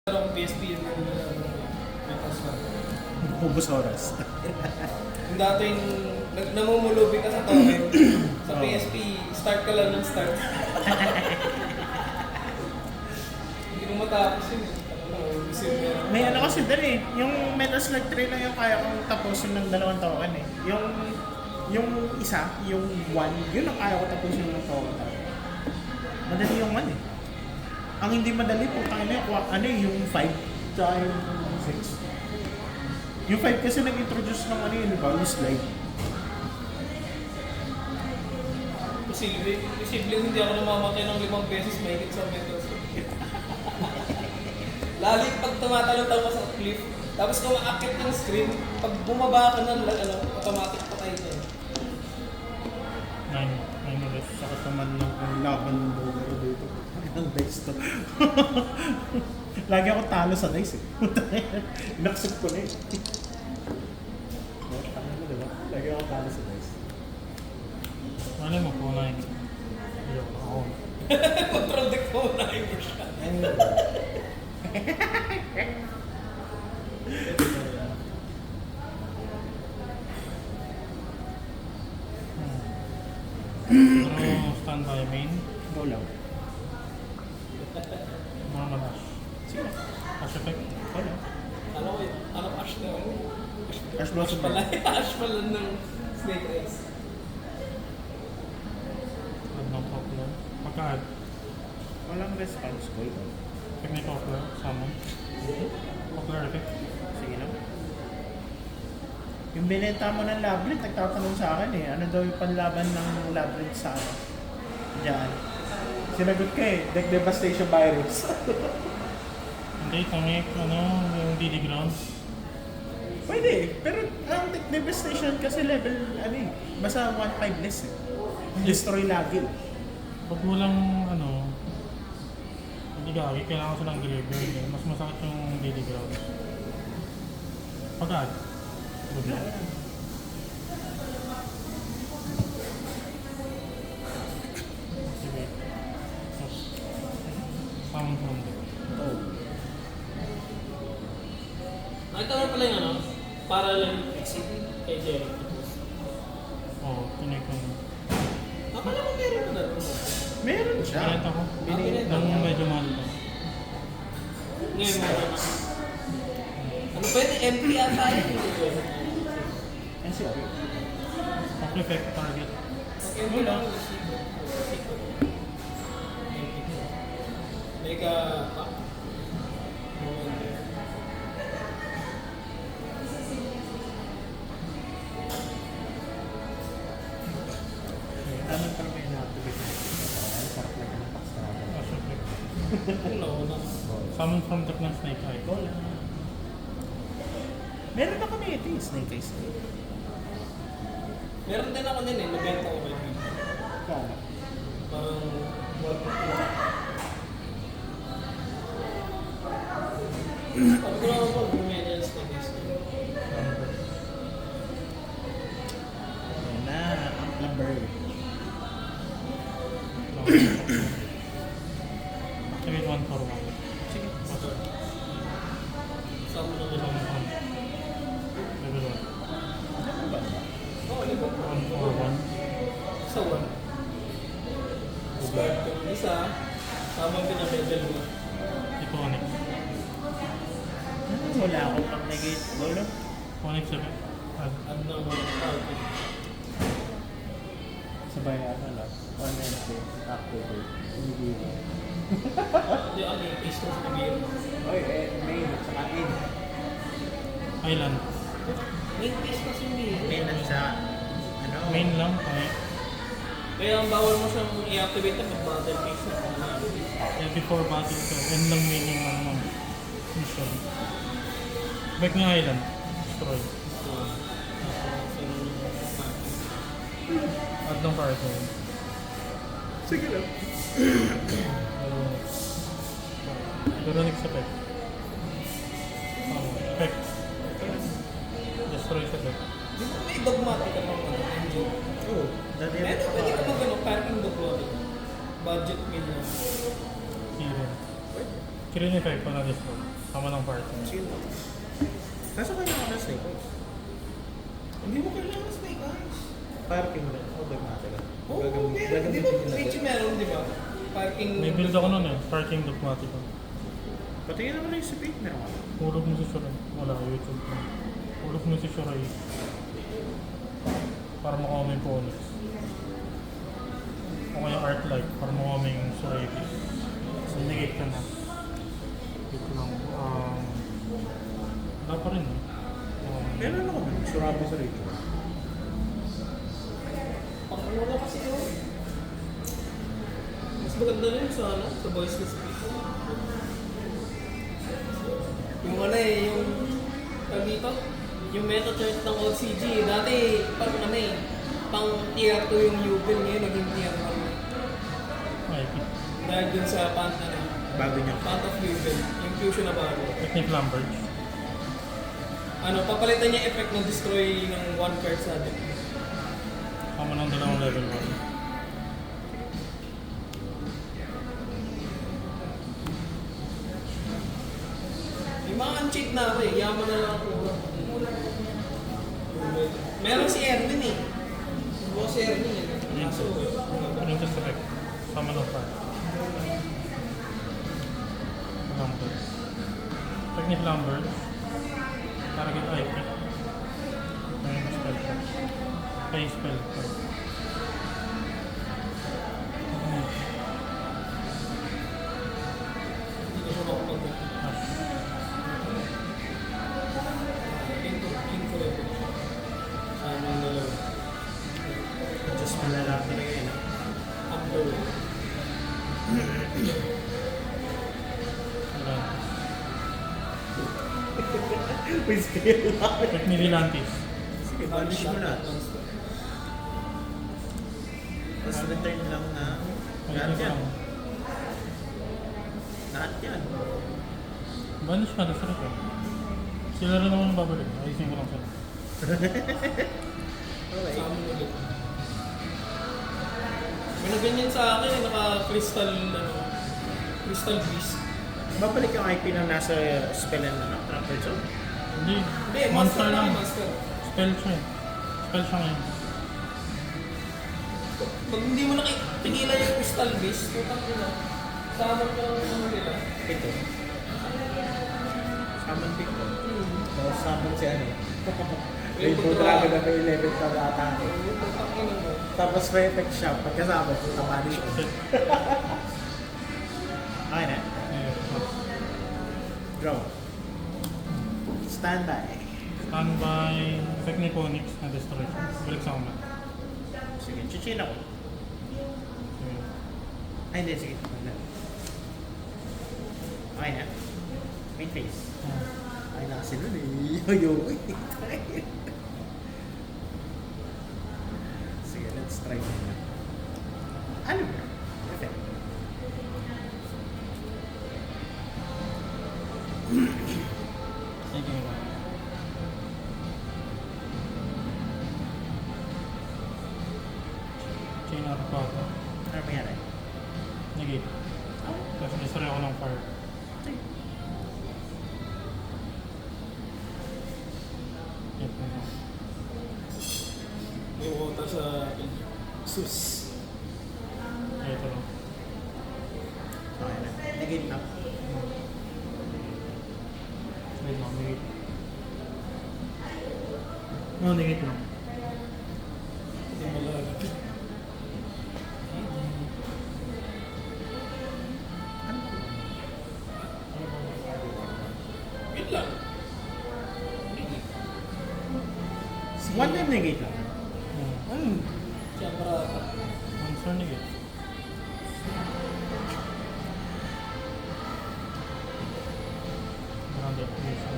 Parang PSP yung Ubus oras. yung dati yung namumulubi ka sa torrent. Sa PSP, start ka lang ng start. Hindi mo matapos yun eh. May ano kasi dun eh, yung Metal Slug 3 lang yung kaya kong tapusin ng 2 taon eh. Yung isa, yung 1, yun ang kaya ko tapusin ng taon. Madali yung 1 eh. Ang hindi madali po tayo na yung 5 tsaka yung 6. Yung 5 kasi nag-introduce ng ano yun, diba? Yung slide. Posible hindi ako namamatay ng 5 beses mahigit sa Metal Slug. Lalo yung pag tumatalon-talon ka sa cliff, tapos kung maakit ng screen, pag bumaba ka ng automatic patay ka. 9 ulit. Saka naman lang ang laban ng Bogaro dito. Ang dice to. Lagi ako talo sa dice eh. Inaksip ko na eh. Tama mo diba? Lagi ako talo sa dice. Ano mo po na yun? Ako. Control deck mo na yung siya. Pero standby main. Go lang. Mga madash. Sige. Cash effect. Go lang. Ano Ash na ano? Ash Blossom pala. Ash pala ng Snake Eyes. Add ng popular. Pagka-add. Walang response ko. Pag may popular, summon. Popular effect. Sige lang. Yung binenta mo ng Labyrinth, nagtatanong sa akin eh, ano daw yung panlaban ng Labyrinth sa ano? Diyan. Sinagot ko eh, Deck Devastation Virus. Hindi, tonic, yung DD ground. Pwede eh, pero ang Deck Devastation kasi level, ano eh, basta 1-5 less eh. Destroy lagi. Pag walang, hindi gagi, kailangan ko ng graveyard eh. Mas masakit yung DD ground. Pag-add. Good luck. Sige. Tapos, summon from there. Oh. Nakita mo pala yung parallel exit kay Jerry. Oo, tunay ko na. Akala ko meron ko na. Meron siya. Binenta ko. Binenta Nang mo. medyo mahal pa. Ngayon mo na. Ano pwede? MP ata yun. Yan siya. Pop effect target. MP lang. Mega pack. Ano pa naman yung na-activate na? Ang sarap lang ng tax na natin. Cash effect. No. Summon from deck ng Snake Eye. Go lang. Meron na kami ito yung Snake Eyes. Meron din ako din eh. Nabenta ko kayo. Kala. Parang sabi ko lang ako, bumili ng Snake Eyes. Ayan na, ang lumber. Activate 1 for 1. Sige. Sama na Summon nila. from level 1. Ano ba? Oo, di ba? 1 for 1. Sa one. Start ko ng isa. Tamang pinamedal mo. Iconic. Wala akong pang-negate. Go lang. Iconic 7. Add. Ano na mga tawag. Sabay ano lang. 1 Wednesday. October. Hindi. Hindi ako yung taste ko sa kabiro. Oy, main. Tsaka in. Island. May taste kasi hindi. Main at sa ano? Main lang. Okay. Kaya ang bawal mo siyang i-activate na pag-battle phase na. Yeah, before battle ka. End lang main yung mission. Back ng island. Destroy. Add ng card. Sige lang. Pero next effect. Effect. Destroy sa deck. Di ba may dogmatic ka pang engine? Oo. Dati Pwede ka mag parking dogmatic. Budget meal na. Hero. Screen effect pa na-destroy. Tama ng part. Sige mo. Kaso kailangan ko na snake eyes. Hindi mo kailangan snake eyes. Parking ulit. O, dogmatic. Oo, meron. Di ba Richie meron, di ba? Parking... May build ako nun eh. Parking dogmatic. Patingin naman na yung speed. Meron ka. Hulog mo si Shoray. Wala, YouTube ko. Hulog mo si Shoray. Para makuha mo yung Phoenix. O kaya Art Light. Para makuha mo yung Shoray. So, negate ka na. Dito lang. Wala pa rin eh. Meron ako man. Surabi sa rito. Pang ano na kasi yun. Mas maganda na yun sa ano, sa voiceless speech. Yung ano eh, yung tawag dito, yung meta chart ng OCG, dati pang ano eh, pang tier 2 yung Yubil, ngayon naging tier 1. IP. Dahil dun sa pant ano, Bago niya. pant of Yubil, yung fusion na bago. Technique Lambert. Ano, papalitan niya effect ng destroy ng one card sa atin. Tama ng dalawang level 1. Yung mga uncheat na ako eh, yaman na lang ako. Meron si Erwin eh. Yung si Erwin eh. Kaso Princess effect. Tama ng part. Lambert. Technique Lambert. Target IP. Ayun yung spell ko. Ay, spell ko. hindi ko siya makapag incorrect. Sana yung dalawa. Just malala talaga yun. Upper. With skill. Technique Vilantis. Sige, banish mo na. Tapos return lang na lahat yan. Lahat yan. Banish ka na sa rin. Sila rin naman ang babalik. Ayusin ko lang sila. Okay. Sa amin ulit. May nagganyan sa akin, eh, naka-crystal, ano, crystal beast. Babalik yung IP na nasa spell and ano, trapper zone. Hindi. Hindi, monster lang. Monster. Spell siya eh. Spell siya ngayon. Pag hindi mo nakikigilan yung crystal beast, tutang ko na. Summon ko lang ano nila. Ito. Summon pick ko. O, summon si ano. Rainbow Dragon na may 11 pa ata. Tutang ko lang mo. Tapos may effect siya. Pagkasama, puta banish ko. Set. Okay na. Draw. Standby. Standby. Technique Phoenix na destroy. Balik sa umat. Sige, chichill ako. Ay, hindi. Sige. Wala. Okay na. Main face. Ay, nasa nun eh. Yo-yo. Sige, let's try muna. Ano ba? Effect. Sige ba? Chain out pa ito. Ano mangyari? Negate. Kasi destroy ako ng fire. Yep, ano. May water sa sus. Ito lang. Okay na. Negate na. Wait lang, negate. No, negate lang. Hindi malagay. Yun lang. One time negate lang. Siyempre, Answer negate. Marami activation.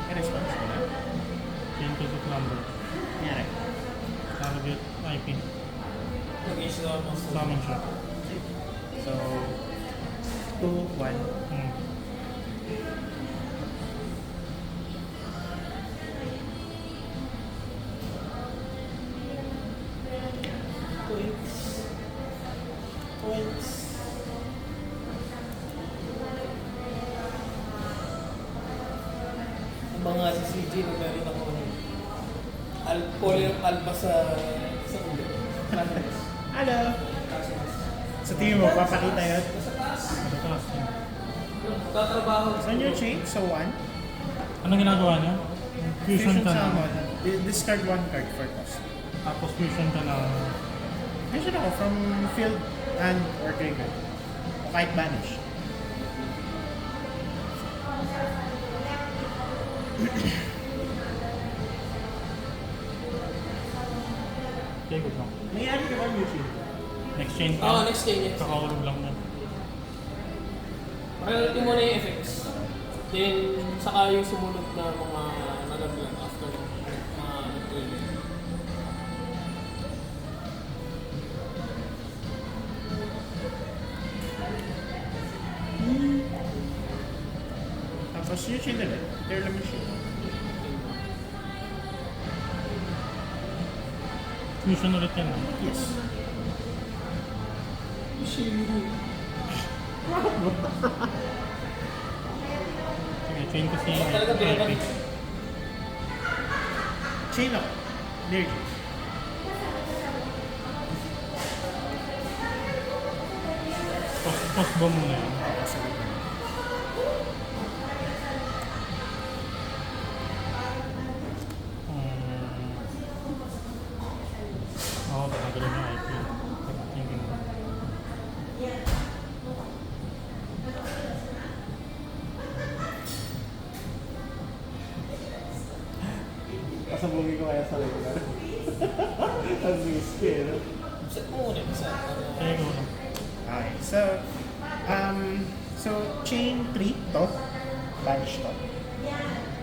May response ko na. Chain to the number. Nangyari. Target IP. nag-issue na ako. Summon siya. So, 2, 1. Hmm. Points. sa CG na meron ako polyam alba sa ulo. Hello! Sa tingin mo, papakita yun? Sa taas yun. Tatrabaho. Saan yung chain? So, 1. Anong ginagawa niya? Fusion ka na. salmon. Discard 1 card for cost. Tapos fusion ka na. Fusion ako from field and or graveyard. O kahit banish. Okay, good lang. May ano ka ba YouTube? Next chain ka. Next day. Next day. Kakaulog lang niya. Priority mo na yung effects. Then, saka yung sumunod na mga nalaglag after mga nag-training. Tapos yung chain ulit. Clear lang yung chain. Fusion ulit yan. Yes. Sige, chain kasi Talaga binabag. IP. Chain ako. Energy. Post bomb muna yan. Oo, tatanggalin yung IP. Thinking ko. Pasabugin ko kaya sa regular. Ang risky, no? Set mo muna yung isa. Sige, go lang. Okay, so chain 3 to, banish to.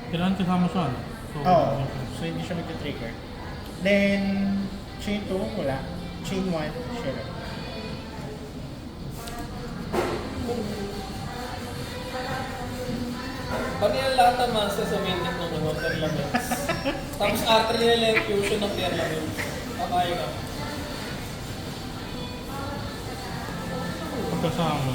Kailangan kasama siya, ano? So, Oo, so hindi siya mag-trigger. Then, chain 2, wala. Chain 1, share. Pag nila lahat ng master sa main deck ng water laments. Tapos after nila yung fusion ng player laments. Papaya ka. pagkasama.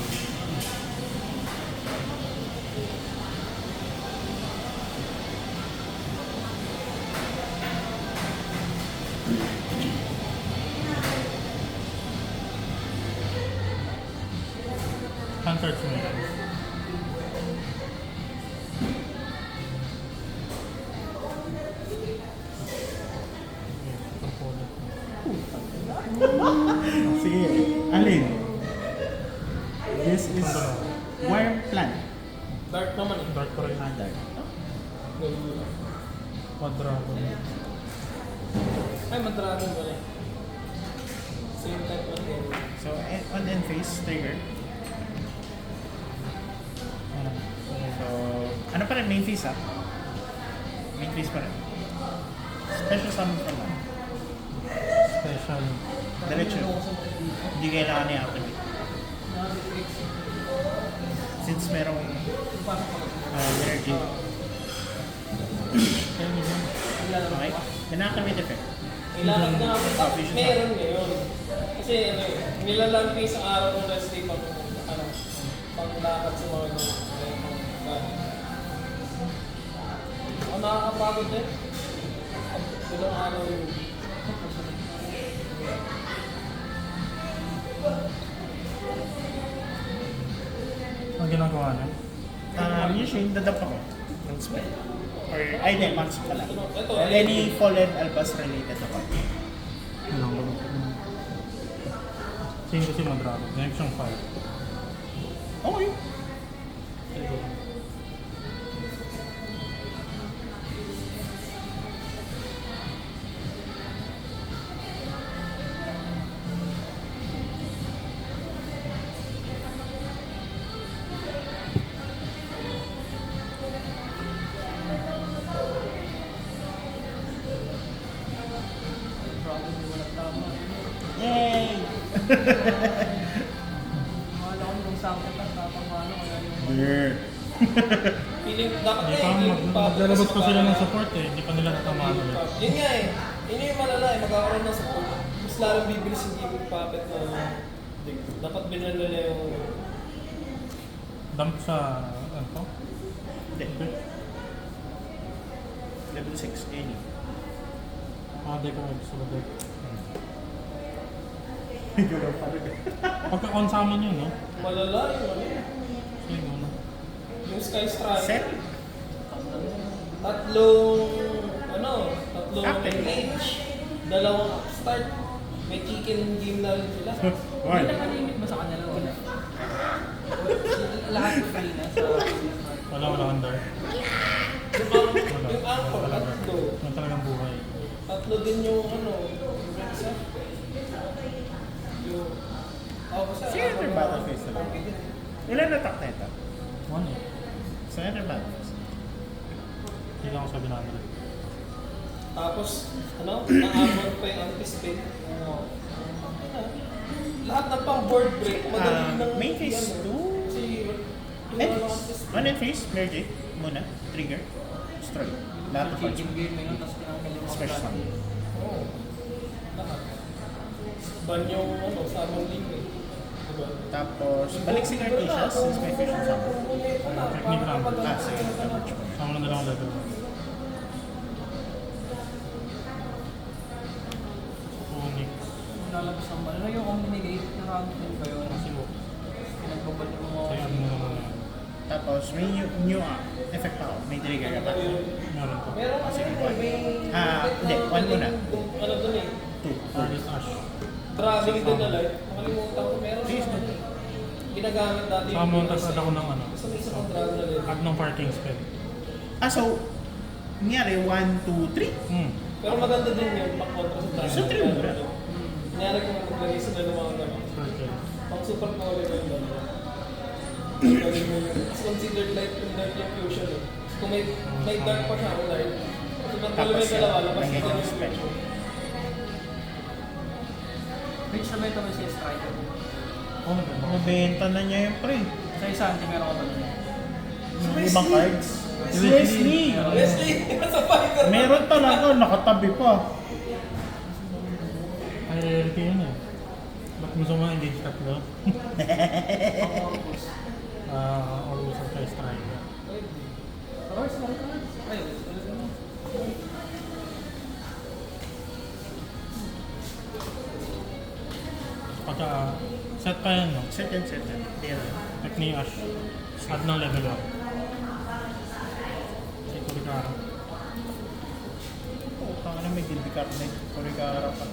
Hunter's Maiden. Sige, alin? This is worm plant. Dark naman eh. Dark pa rin. Standard. Quadragon. Ay, madragon ba rin? Same type lang din. So, on end phase, trigger. So, ano pa rin? Main phase Main phase pa rin. Special summon pa lang. Special. Diretso. Hindi kailangan niya activate. Since merong energy. Okay? Inactivate effect. Kailangan na Oh, vision meron ngayon. Kasi ano eh, nilalang sa araw ng rest day pag ano, paglakad sa mga ang nakakapagod din. Ilang araw yun. Ang ginagawa niya? Usually, dadap ako ng spell. Or, ay, hindi, months pala. Ito, Or any fallen albas related ako. Ilang ba? Same kasi Madragon. Next yung 5. Okay. Yay! Akala ko yung sample at tapang kaya yung Weird. feeling dapat Hindi eh. pa, yung maglalabas pa sila ng support eh. Hindi pa nila natamaan ulit. Yun nga eh. Yun yung malala eh. Magkakaroon ng support. Mas larang bibilis yung gimmick puppet na dapat binala nila yung Dump sa, ano to? Hindi. Level 6, any. Deck or sa deck. Ganun pa rin. Pagka-on sa amin yun, no? Malala yung ano. Sige, no? Yung Sky Strike. Set? Tatlong Captain. engage. Dalawang upstart. May chicken game na rin sila. One. May nakalimit ba sa kanila? Wala. Lahat ko kanina sa... Wala kang dark. Yung anchor, tatlo. Yung talagang buhay. Tatlo din yung ano, yung isa. Yung... basta Sige, ito yung battle phase na lang. Ilan attack na ito? 1 eh. So, ito yung battle phase. Hindi lang ako sabi na 100. Tapos, na-armor pa yung anti-spin. Lahat ng pang board break, madali lang. Main phase ano. 2. Kasi, End yung phase. One end phase, merge it. Muna. Trigger. Destroy. Lahat ng cards. Chicken game na yun, tapos tinanggal yung mga Special brand. summon. Oo. Lahat. Ban yung samang link eh. Diba? Tapos, balik si Cartesius since may fusion summon. Technique lang. Sige. Average mo. Sama na dalawang level. Onyx. Lalabas ng ano yung omni-negate na round din ba yun? Kasi mo. Pinagbabal yung mga... Sa'yo mo naman yan. Tapos, may new effect pa ako. May trigger ka pa. Meron pa. Meron kasi Sige, may... hindi, one muna. Ano dun eh? 2. Artist Ash. Driving din na light. Nakalimutan ko. Meron Please, sa ano eh. Ginagamit dati. Saka mo, tapos add ako ng ano. Gusto mo isa pang dragon na light. Add ng parking spell. So, nangyari, 1, 2, 3. Pero maganda din yung pang-contra sa dragon. So, three muna. Nangyari kung maglagay sila ng mga gano'n. Circle. Pang super power yung dalawa. Galing mo yun. As considered light yung light yung fusion eh. Kung may dark pa siya ang light. Kung pag may dalawa, labas may na ganyan yung special. fusion. Which na ba ito may siya striker? Oh, maganda. Mabenta na niya yung pre. Sa isa, hindi meron ka ba doon? Yung ibang cards. Si Wesley. Wesley! Wesley! Nasa fighter! Meron talaga, nakatabi pa. Ay, LP yun eh. Ba't gusto mo engage tatlo? Or usap kayo striker. Royce, meron ka? Ay, ulit mo. Pagka set pa yan, no? Set and set and. Like ni Ash. Add ng level 1. Si Kurikara. Oo, tanga na may gildi card na yung Kurikara pa.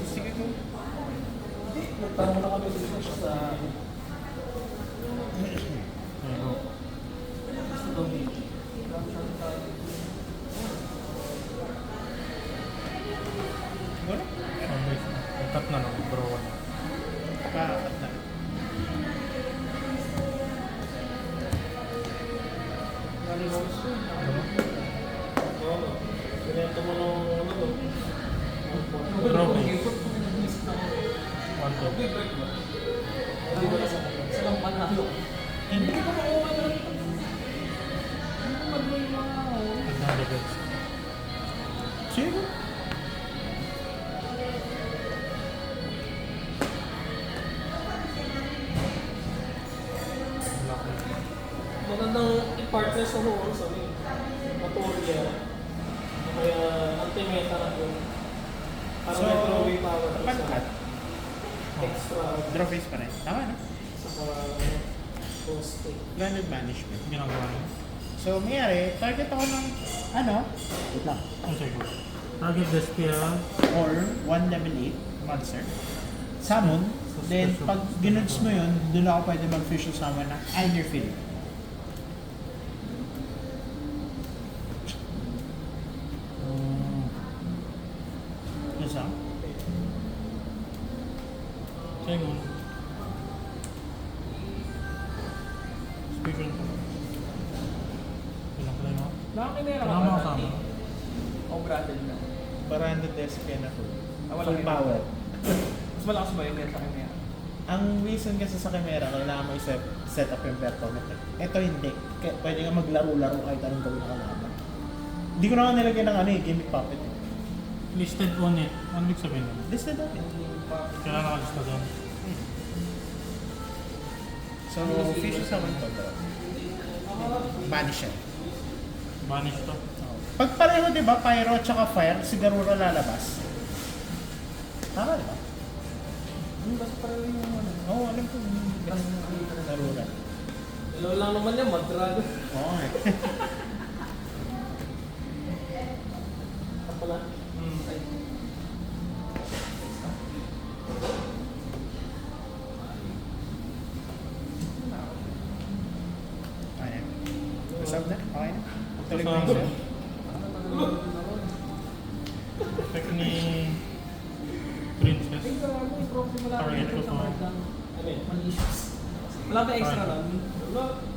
Sige ko. Nagtanong na kami sa... Pero, Gusto daw dito. Siguro? cut na lang. Draw 1. Kakakat na. Galing Royce yun. Oo. Pinento mo nung ano to. Draw Yung base. ikot kung nag-miss na ako. 1 Big break ba? Hindi ko sa lang panalo. Hindi. Hindi ko makuha na rin. Hindi ko mag yung mga... Add ng levels. Sige. Magandang i-partner sa horse, ano eh. Matoria. Kaya anti-meta na yun. Para So, may drawing power. pag-cut, Extra. draw face pa rin. Tama na. Sa post eh. Landed management. Ginagawa niyo. So, mayroon, target ako ng, ano? Wait lang. Ang siguro. Target Despia. Or 1 level 8 monster. Summon. Then, pag ginuds mo yun, doon ako pwede mag-official summon ng either field. Yun sa? Siguro. Speaker ko. Pinakilay mo. Nakakimera ka Tama ba ka. dati? O branded na? Baranda Despia na full. wala Full yun. power. Mas malakas ba yun kaysa Chimera? Ang reason kasi sa Chimera, kailangan mo set up yung Vertometer. Ito hindi. Pwede ka maglaro-laro kahit anong gawin ng kalaban. Hindi ko na nga nilagyan ng ano eh, gimmick puppet. Listed on it. Ano ibig sabihin nun? Listed up. Kailangan nakalista doon. So, fish summon ko bro. Banish siya. Banish to. Pag pareho, di ba, Pyro tsaka Fire, si Garura lalabas. Tama, di ba? Yung basta parang yung ano. Oo, alam ko. Garura. Dalawa lang naman yan, Mad-Dragon. Oo, eh. Ang pala. Ay. Ayan. Resolve na? Okay na? Tuloy mo So, yung effect ni Princess. Target ko to. Wala ba extra lang?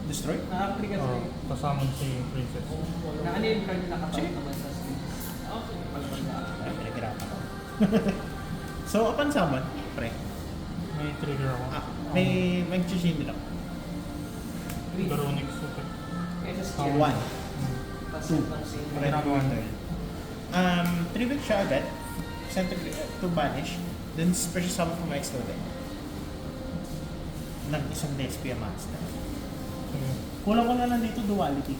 Destroy? Na-apply kasi. Oh, kasama si Princess. Na ano yung card na nakatawag naman sa screen? Ay, pinaghirapan ko. So, upon summon, pre, May trigger ako. may mag-chishin nila. Baronix effect. Kaysa sa Uh, chair. one. Tapos Two. yung same. Red Wonder. Tribute siya agad. Send to banish. Then special summon from extra deck. Ng isang Despia Master. Sige. Kulang ko na lang dito duality.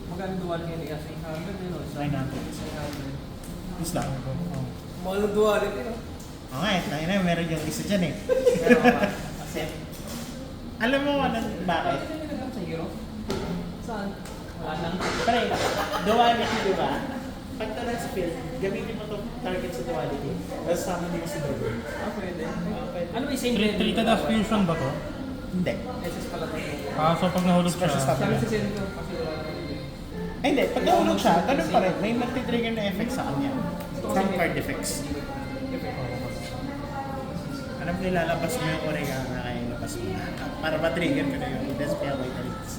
Magkano dual ngayon kasi 800 yun o? 900. Is lang. Oh. Mahal na duality no? Okay, tayo na, meron yung isa dyan eh. Pero ba? Kasi, Alam mo ano, bakit? sa hero? Saan? Wala lang. Pre, duality di ba? Pag tala sa field, gamitin mo to target sa duality. Tapos sama din mo sa double. Ah, pwede. pwede. Ano ba yung same Treated as fusion ba to? Hindi. SS pala to. So pag nahulog siya, Special summon. Sabi sa send ko kasi wala naman yun. Ay, hindi. Pag nahulog siya, ganun pa rin. May magti-trigger na effect sa kanya. Some card effects. Alam mo, ilalabas mo yung Orega na kaya ilabas mo. Para ma-trigger ko na yung Despia Vitalities.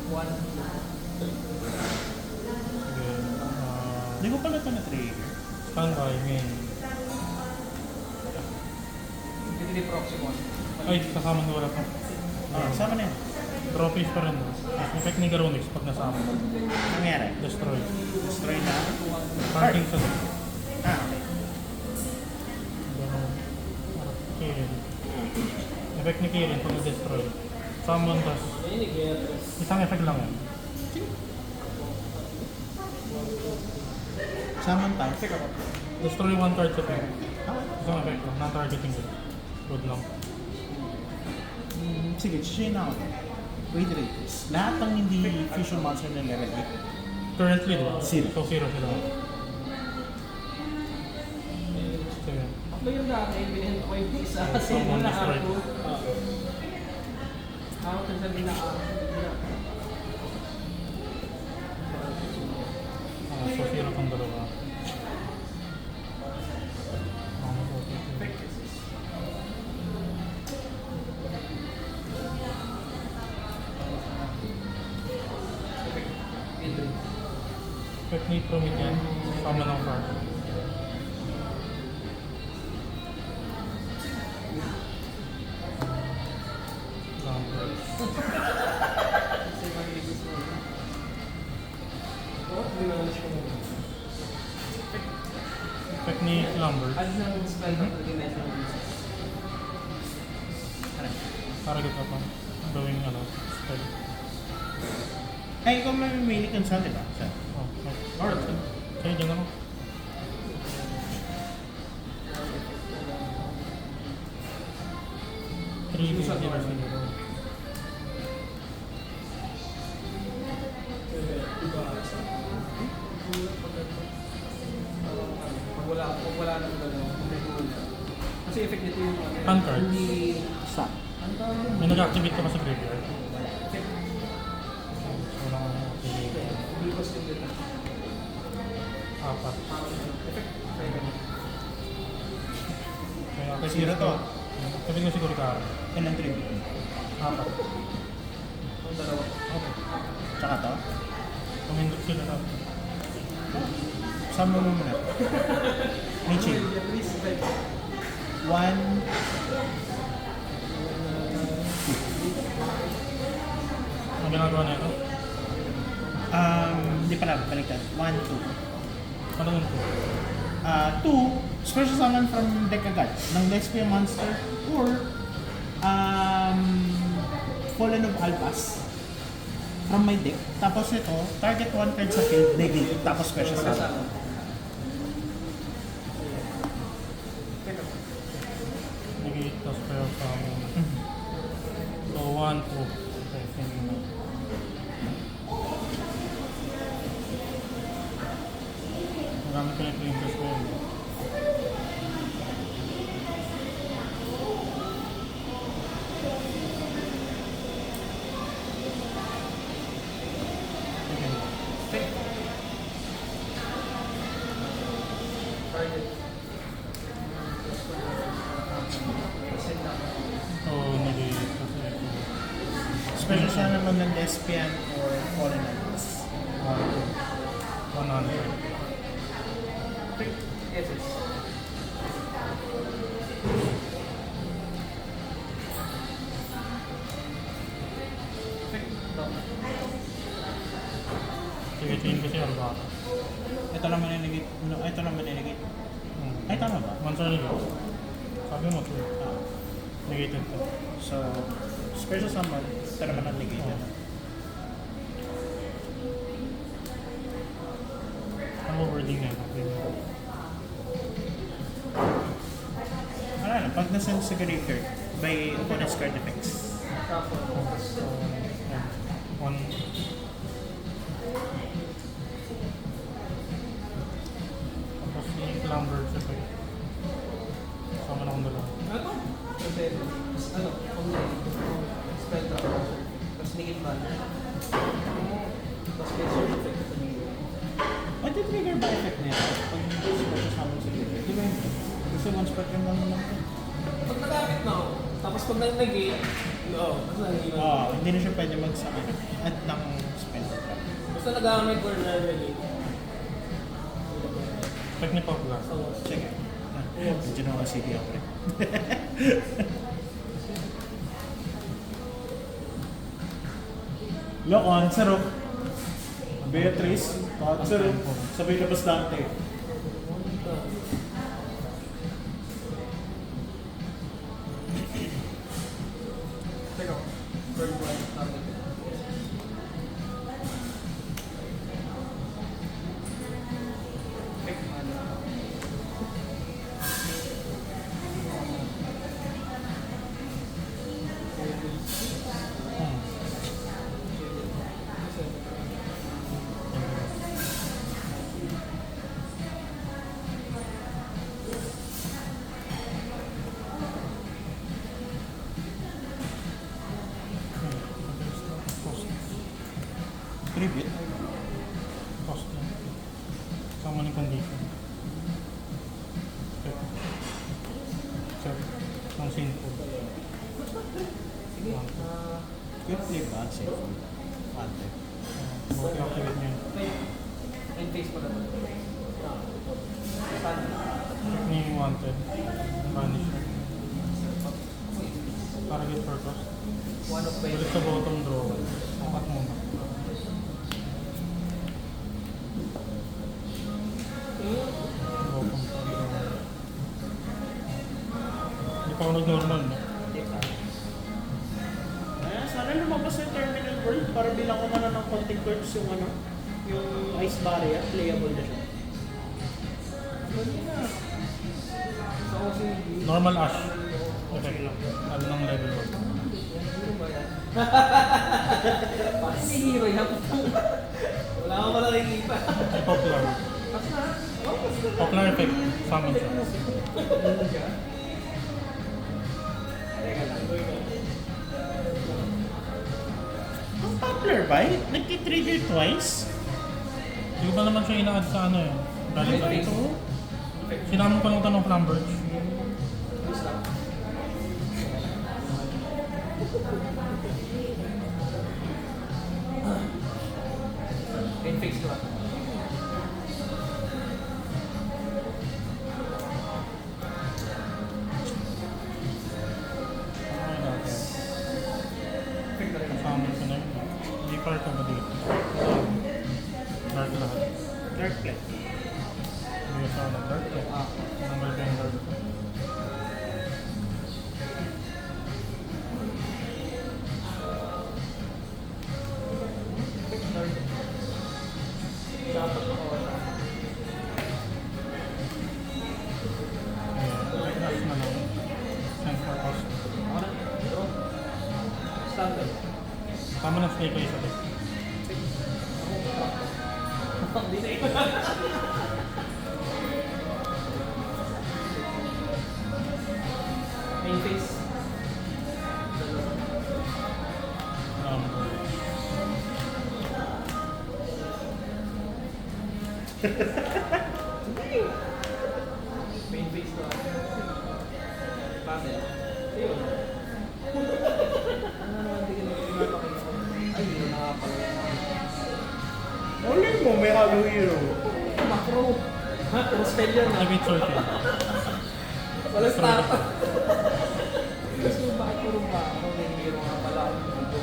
One. sige. Hindi ko pala ito na-trigger. Standby, main. Hindi ni proxy one. Ay, kasama na wala pa. Sama na yun. Draw face pa rin. Effect ni Garonix pag nasama. Nangyari. Destroy. Destroy na. Parking sa Okay. Ganon. Kirin. Effect ni Kirin pag na-destroy. Summon tas. Ayun ni Geatres. Isang effect lang yan. Summon time. Destroy one card sa field. Okay. Isang effect lang. Non-targeting din. Good lang. Sige, share na ako. Wait. Lahat ng hindi fusion monster na level 8. Currently, di ba? Zero. So, zero sila. Sige. Ako yung dati, binenta ko yung isa kasi Someone wala destroyed. ako. Ako kasi sabi na So, zero kang dalawa. Effect ni Promid yan. Sama ng card. Effect ni Lumber. Add ng spell of the dimension. Target ka pa. Gawing ano, spell. Ay, ikaw mamimili kung saan, di ba? Saan? Oh, okay. Alright. Sige, dyan ako. Three Use zero at zero. Pag wala nang gano'n, kasi effect nito yung ano, Hand cards. hindi... Stop. Ano tawag yun? May nag-activate ka pa sa graveyard. Effect. So, wala kang activate. Hindi ko still dito. Apat. Effect. Kaya activate Zero to. Activate ko siguro ka. Yan ang tribute. Apat. Ang dalawa. Okay. Tsaka to. Pumindot sila na. Sama mo muna. May chill. Please, effect. 1, Ang ginagawa na ito? hindi pala, baliktad. 1, 2. Ano yun po? 2, special summon from deck agad ng Despia Monster or Fallen of Albas from my deck. Tapos ito, target one card sa field, negate, tapos special summon. Negate, tapos pero sa So, 1, 2. Okay, sige na. Magamit ko na ito yung first one. Sige. So, negate, tapos ito. Special siya naman ng Despian or Fallen Albas. 100. Sige, chain kasi Albata. Ito naman yung negate. No, ito naman yung negate. Ay, tama ba? Monster negate. Sabi mo, 2. Ah, Negated to. so, special summon, ito naman ang negate. Ano wording na yun? Wala na, pag nasend sa graveyard by opponent's card effects. So, one. Tapos yung Lambert siya pa. Sama na akong dalawa. Ano? Kasi, ano, spell trap, tapos negate man. Tapos may search effect sa video. What the trigger ba effect niya? Pag special summon sa graveyard? Di ba yun? Kasi one spot yung lang naman ito. Pag nagamit na ako, tapos pag nag-negate, oo, basta nag-negate. Hindi na siya pwede mag-summon at ng spell trap. Basta nagamit ko na negate. Technical glass. So, Sige. Medyo na ako CD ako rin. Lokon, sarap. Beatrice, sarap. Sabay na bastante. teka, third one, target. Pick mana. Tribute. Cost na. Sama ng condition. Check. Check. Ang sinful. Sige, Yung flip ba? Safe. Ante. Buti activate niya. and face mo naman. Saan? Check niya yung wanted. Vanish siya. Target purpose. One of Ulit sa bottom draw. Apat muna. Bottom draw. Hindi pa ako nag-normal, no? Sana lumabas yung Terminal World para bilang ko na lang ng konting cards yung ano, yung Ice Barrier, playable na siya. So, kasi, Normal Ash. Okay lang. Ano ng level 1? ano ba yan? Parang si hero yan. Wala ka pala nakikita. Poplar. Basta, oh, basta. Poplar effect. Summon siya. Ang Poplar ba? Nagtitrigger twice? Hindi ko pa naman siya ina-add sa ano yun. Galing sa ito. Sinamon ko lang ito ng Flamberge. And face ko lang. Ano natin? Pick na rin. Summon ko na yun. Hindi pa ito ba dito? Dark lahat. Dark Play. Hindi sa ano. Dark lahat. Tanggal ko yung dark. Standard. Tama na stay kayo sa best. Hindi na ito. Main face. Main face to. Battle. Ayun. Ano naman hindi ka nagpapakita? Ay, hindi na nakapala. Ulit mo, may Halo Hero. Macro. Ha? Puro spell yun ha? Activate circle. Wala startup. Gusto mo bakit puro macro? May hero nga pala ako dito.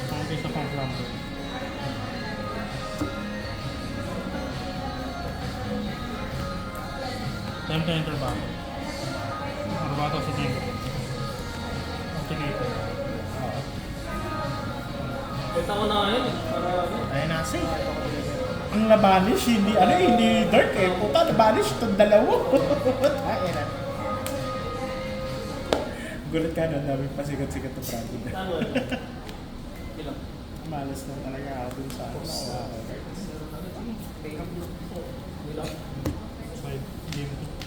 Ang isa pang flamber. Time to enter battle. Arbato sa team. Activate. Kita ko na ngayon eh. Para ano? Ayun na kasi. Ang nabanish, hindi dark eh. Puta, nabanish itong dalawa. Ayun na. Gulat ka na, dami pa sikat-sikat na branded. Tama yun. Ilang? Malas na talaga ako dun sa ano. Ilang? Side game 2.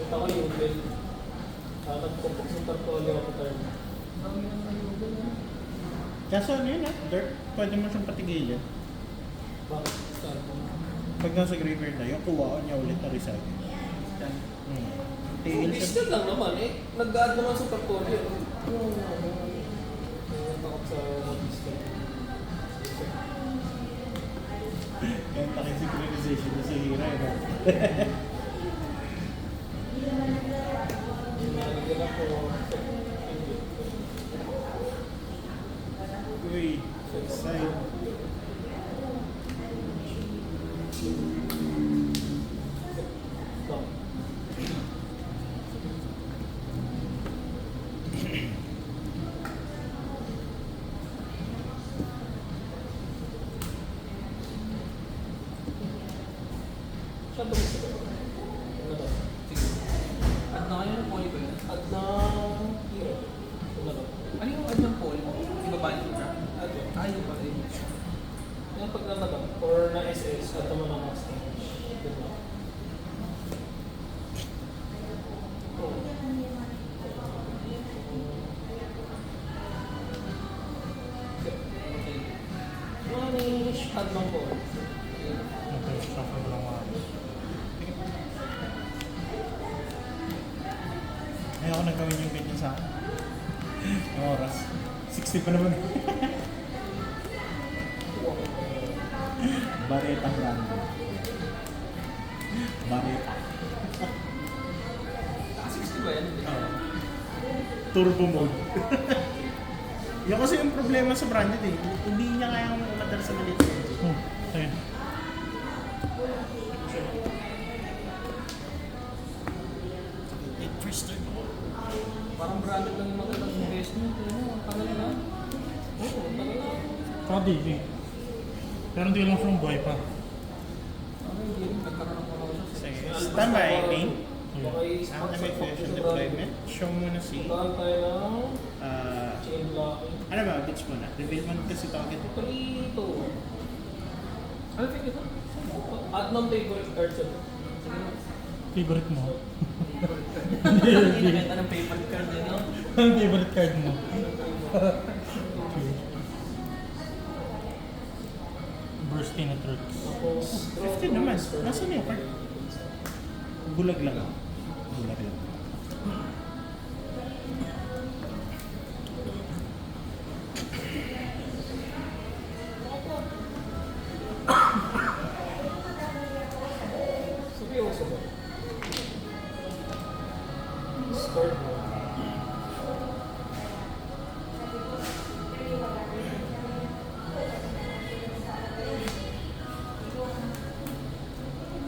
Kita ko yung bell. Nagpumpok ng portfolio ako turn. Kaso ano yun dark, pwede mo siyang patigilin. Bakit? Start mo. Pag nasa graveyard na, yung kuha niya ulit na recycle. Tigil siya. Distant lang naman eh. Nag-add naman sa portfolio. Natakot sa distant. Kaya pakisynchronization na si Hira eh. Nalagyan ako. Uy, side. Stop. Siya ba gusto ko? Ano to? Sige. At na kayo ng poly ko yun? At na hero. Ano to? Ano yung ad ng poly mo? Ibabalik mo na? At yun. Ayaw pa rin. Yan pag namaga or na SS at naman ang mga stage. Diba? Oh. Manish at lang po. Okay, shuffle lang ako. Ayaw ko na gawin yung ganyan sa akin. Yung oras. 60 pa naman. Bareta brand. Bareta. 60 ba yan? Turbo mode. Yung kasi yung problema sa branded eh. Hindi niya kayang umadar sa maliit. Ayun. First turn. Parang branded lang yung magandang investment. Ang tagal na. Oo, ang tagal na. Kadi eh. Pero hindi lang from buhay pa. Ano, hindi rin nagkaroon ng promotion. Sige. Standby, Lane. Okay, Activate version deployment. Show mo na si... Puntahan tayo ng chain blocking. ano ba? Bits mo na. Reveal mo na kasi target. 3, 2. Ano pick ito? At ng favorite cards ito. Favorite mo? Nakita ng paper card din, no? Ang favorite card mo? Bursting at tricks. Tapos, 50 naman. Nasaan yung card? Bulag lang. Bulag lang. seryoso ba? Start mo.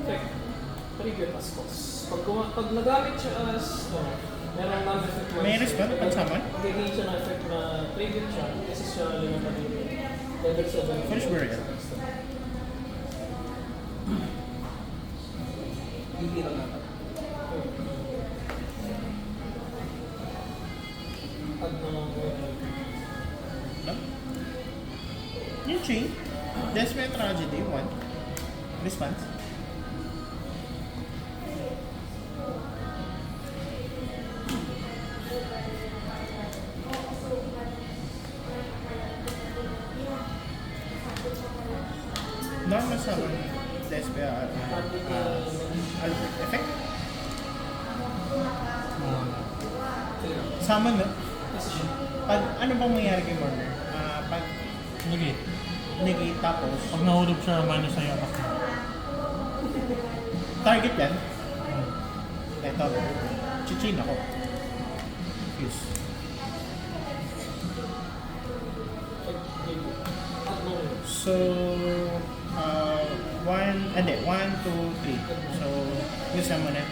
Check. Trigger Ascos. Pag pag nagamit siya as, merong non-effect words. May response pag summon? Magiging siya ng effect na tribute siya, kasi siya limang tribute. Level 7. Finish burial. Hindi lang natin. Pag naman No? Yung chain. Desperate Tragedy, 1. Response. Normal summon. Desperate effect. Summon, no? Pag, ano bang mangyari kay Murder? Pag Negate. negate tapos, Pag nahulog siya, minus sa'yo attack mo. target yan. Ito, chichin ako. Use. So, 1, 2, 3. So, use na muna.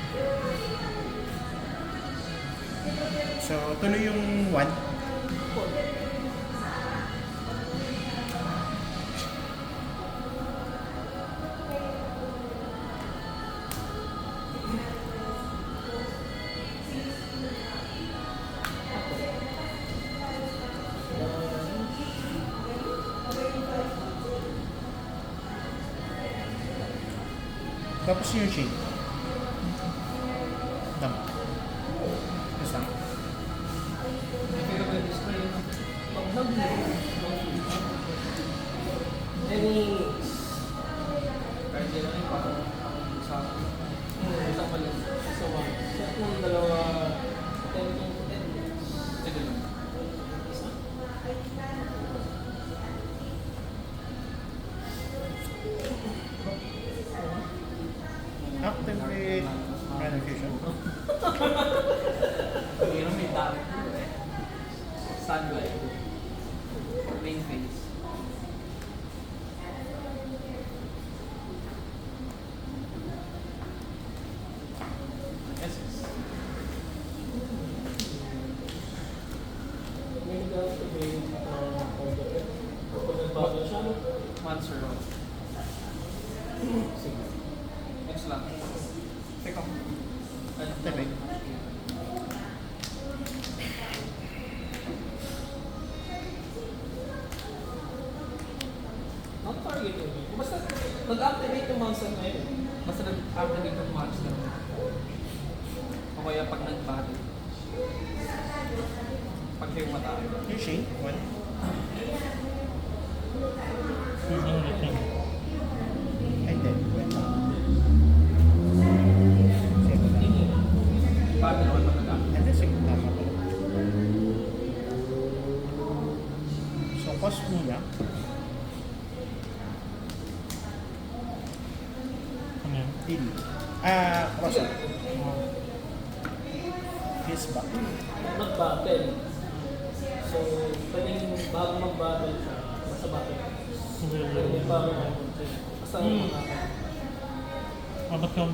So, tuloy yung 1. Tapos yung chain. Dam. Basta. Pero pwede spray yun. Pag nag-blue, Any kahit yun ay parang sa isang palit. sa one. Set ng dalawa 10 to 10. Sige lang. Isa. Activate Renovation. Pero may direct yun eh. Sunlight. Main phase. SS. May nag-activate order. Pag nagbago siya, no? Monster roll. Sige. Next lang. Teka mo. Activate. Not targeting me. Basta nag-activate yung monster na yun. Basta nag-activate ng monster mo. O kaya pag nag-battle. Pag kayo matake. Yung chain. 1. Yung ulit yun. And then, wait lang. Second lang. Battle naman pag nag-activate. And then, second tama pala. So, cost muna. Ano yun? Deal. Cost. His back. Nag-battle. So, pwedeng bago mag-battle siya, basta battle. Pwedeng bago mag-battle. Basta mag-battle.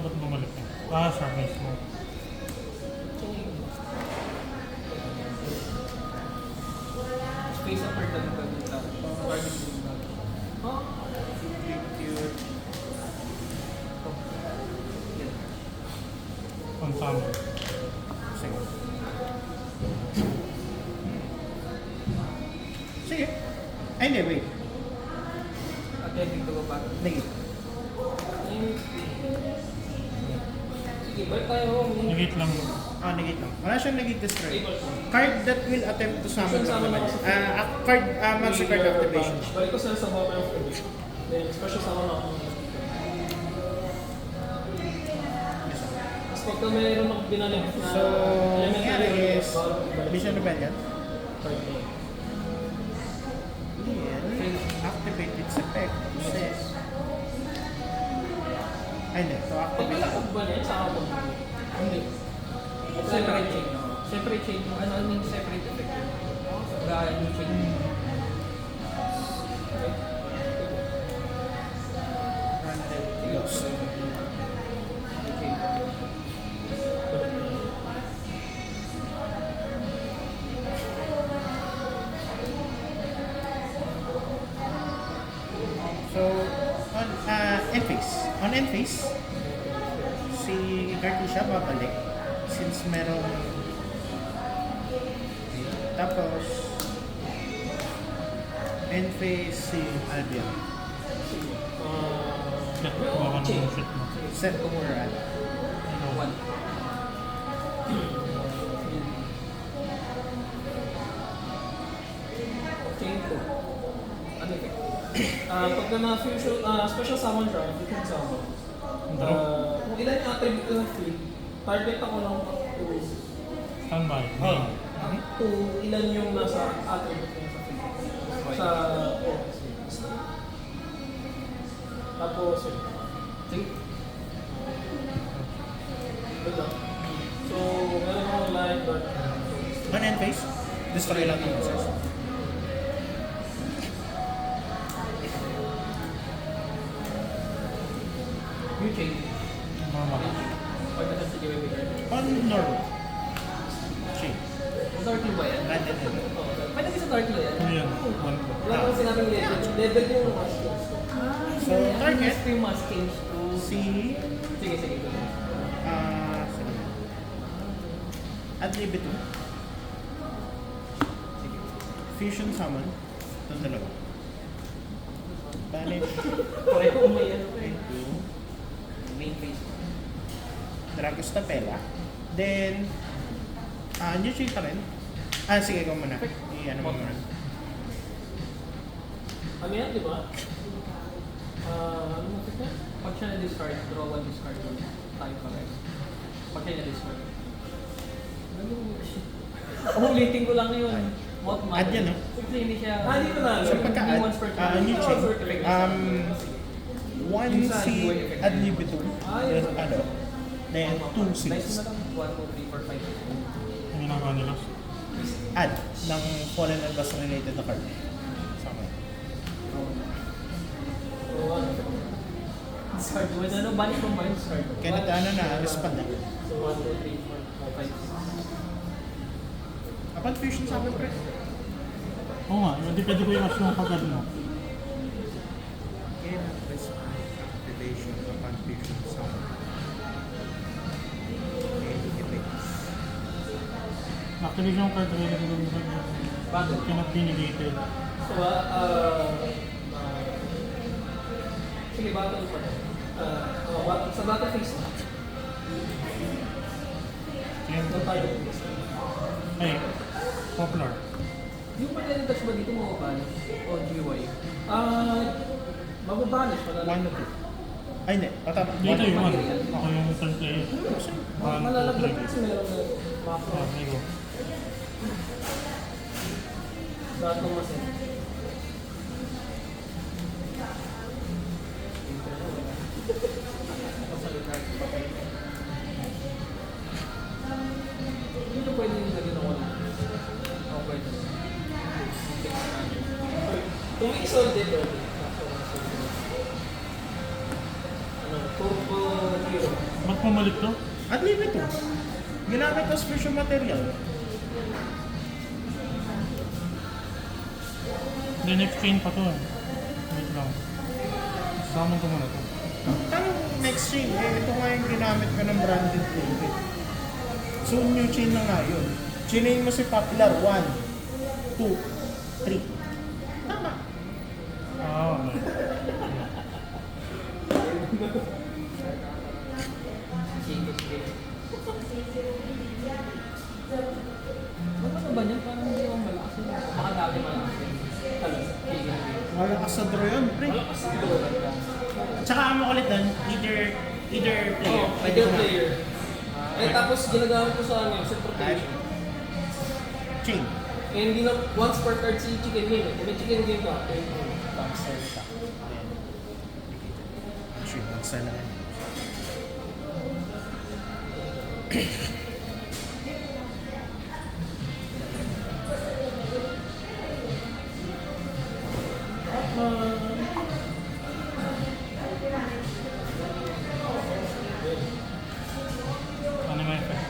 Ba't bumalik yun? Siya mismo. Space upper lang ba dito? Target din ba? Huh? Figure. Yan. Pansama. Sige. Sige. Ay, hindi, wait. Attending to ba? Negative. Sige, balik tayo. Negate lang. Negate lang. Wala siyang negate destroy. Card that will attempt to summon Summon from the ako magic. sa Card, monster card activation. Balik ko sila sa bottom of the deck. Then, special summon ako. Yes, sir. Tapos pagka mayroon akong binalik na So, nangyari is, balik Vision Rebellion. card mo. Will activate its effect. Says, ay, hindi. So, Pag activate. nilakad ba niya, sa ako hindi. Separate chain. Separate chain. Ano yung separate effect yun? Gaya yung chain. Random. Close. Okay. On end phase, si Gartisha babalik since merong tapos end phase si Albion. Set, kuha ka ng set mo. Set Umuran. One. Chain ko. Ano yun? Pag na mga fusion, special summon siya, fusion summon. Kung ilan yung attribute ko ng field, target ako ng Standby. kung ilan yung nasa attribute niya sa field. Sa tapos yun. Sige. Good lang. So, meron akong live but On end phase, destroy lang ng monsters. you change. Normal. Pag nasa sige may bigay. On normal. Chain. Turtle ba yan? Random level. Oo. Pwede kasi turtle yan. Ano yan? One ko. Wala kang sinabing level. Level yung must change. So, target Yung must change to... si Sige, sige. sige. Ad libitum. Fusion summon. Itong dalawa. Bale, Pareho umayan. into Main face. Dragos Tapela. Then, new chain pa rin. Sige, ikaw muna. I-ano mo muna. Ano yan, di ba? Ano mo ito? Pag siya na-discard, draw one discard one. Tayo pa rin. Pag siya na-discard. Ulitin ko lang yun. What man? Add yan, no? Kasi hindi siya... Dito na. So, Hindi pagka-add, once per turn. new chain. One Yung sa si UI effect. ad libitum. Then, then two Dice mo seeds. na lang. 1, 2, 3, 4, 5, 6. Ang ginagawa nila. Add ng fallen and lost related na card. Sama. Discard mo. Ano? Balik mo ba yung discard? Kaya nagkaano na, respond na. So 1, 2, 3, 4, 5, 6. Kapag fusion summon, pre. Oo nga, hindi pwede ko i-match yung pagkad mo. Kaya respond activation upon fusion summon. Any effects. Actually, yung card rin Bakit? cannot be negated. So, sige, battle pa. Sa battle phase na. Yan. No tayo. Ay, Poplar. Yung pwede touch ba dito mababanish? O GUI? Mababanish. One to two. Ay, hindi. Tama. Dito yung one. one. Ako yung turn player. One, Malalaglag two, kasi three. meron na macro. Ah, may go. Lahat ng masin. Dito pwede yung lagyan ako ng pwede. Kung i-solve dito, Turbo Hero. Ba't pumalik to? At limit to. Ginamit as fusion material. Then next chain pa to. Wait lang. Summon ko muna to. Tanong next chain, ito nga yung ginamit ko ng branded flavor. So, new chain na nga yun. Chinain mo si Popular 1, 2, 3. Tama. Ah, okay. Ano ba niyan? Parang hindi ako malakas. Baka dati malakas yun. Wala ka sa draw yun, pre. Tsaka ang makulit doon, either player. Oh, Pwede either ko na. player. Eh tapos ginagamit ko sa ano, set protection. Chain. Eh hindi na once per card si chicken game eh. Kung may chicken game ka, eh, Cancel ka. Shit, cancel na yan. Ano may effect?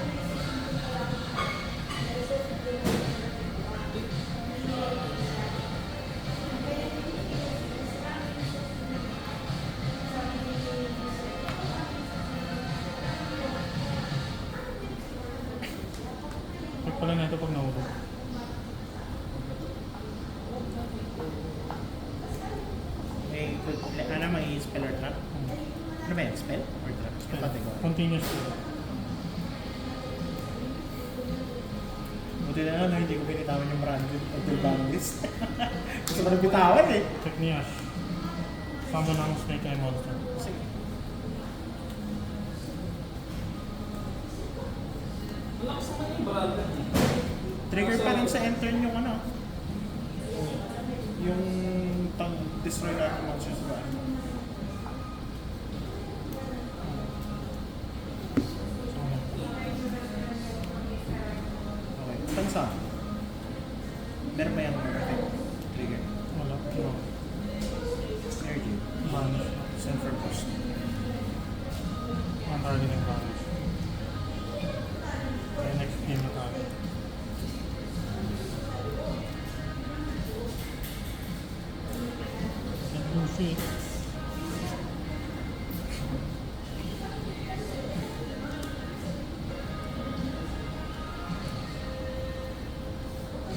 pala na ito pag nahulog. May spell or trap? Ano ba yan? Spell or trap? Spell category. Continuous. Buti na lang, hindi ko binitawan yung random until boundless. Gusto ko na bitawan eh. Check ni Ash. Summon ng Snake Eye Monster. Sige. Malakas naman yung Baralda. Trigger pa rin sa enter yung ano. Yung destroy na yung monsters ba? Okay. Tansa. Meron ba yung trigger? Wala. No. Energy. Vanish. Send for push. Ang target ng vanish. Kaya next game na tayo. Lucy.